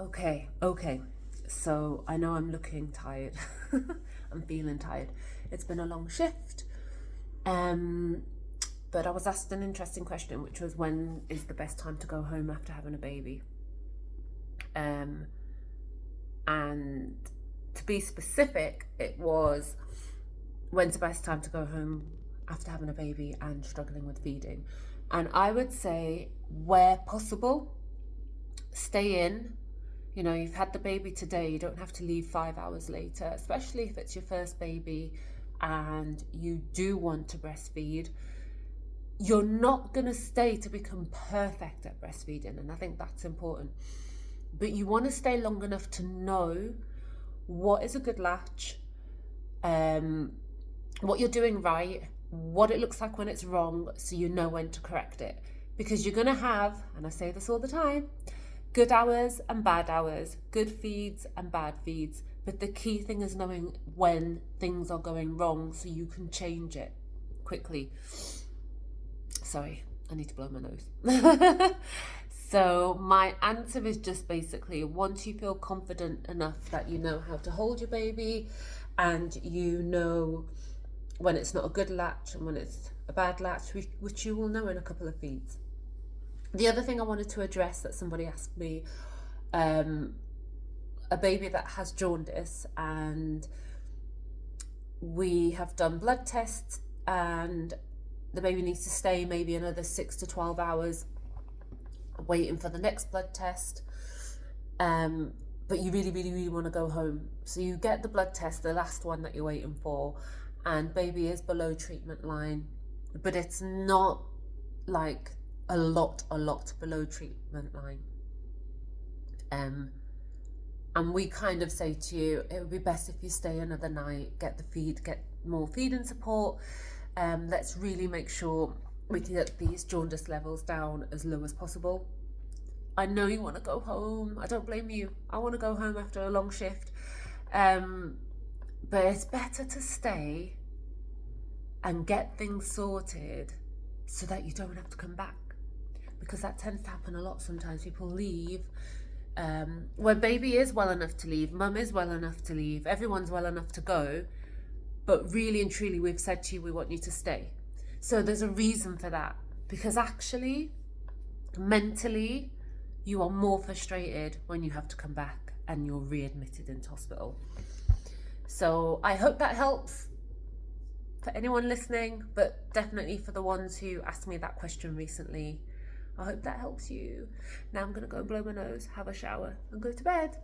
Okay. So I know I'm looking tired. I'm feeling tired. It's been a long shift. Um, but I was asked an interesting question, which was when is the best time to go home after having a baby? Um, and to be specific, it was when's the best time to go home after having a baby and struggling with feeding. And I would say, where possible, stay in. You know, you've had the baby today, you don't have to leave 5 hours later, especially if it's your first baby and you do want to breastfeed. You're not going to stay to become perfect at breastfeeding, and I think that's important. But you want to stay long enough to know what is a good latch, what you're doing right, what it looks like when it's wrong, so you know when to correct it. Because you're going to have, and I say this all the time, good hours and bad hours, good feeds and bad feeds. But the key thing is knowing when things are going wrong so you can change it quickly. Sorry, I need to blow my nose. So my answer is just basically, once you feel confident enough that you know how to hold your baby and you know when it's not a good latch and when it's a bad latch, which you will know in a couple of feeds. The other thing I wanted to address that somebody asked me, a baby that has jaundice, and we have done blood tests and the baby needs to stay maybe another 6 to 12 hours waiting for the next blood test. But you really want to go home. So you get the blood test, the last one that you're waiting for, and baby is below treatment line, but it's not like a lot below treatment line. And we kind of say to you, it would be best if you stay another night, get more feeding support. Let's really make sure we can get these jaundice levels down as low as possible. I know you want to go home. I don't blame you. I want to go home after a long shift. But it's better to stay and get things sorted so that you don't have to come back. Because that tends to happen a lot sometimes. People leave when baby is well enough to leave, mum is well enough to leave, everyone's well enough to go, but really and truly we've said to you we want you to stay. So there's a reason for that, because actually mentally you are more frustrated when you have to come back and you're readmitted into hospital. So I hope that helps for anyone listening, but definitely for the ones who asked me that question recently. I hope that helps you. Now I'm going to go blow my nose, have a shower and go to bed.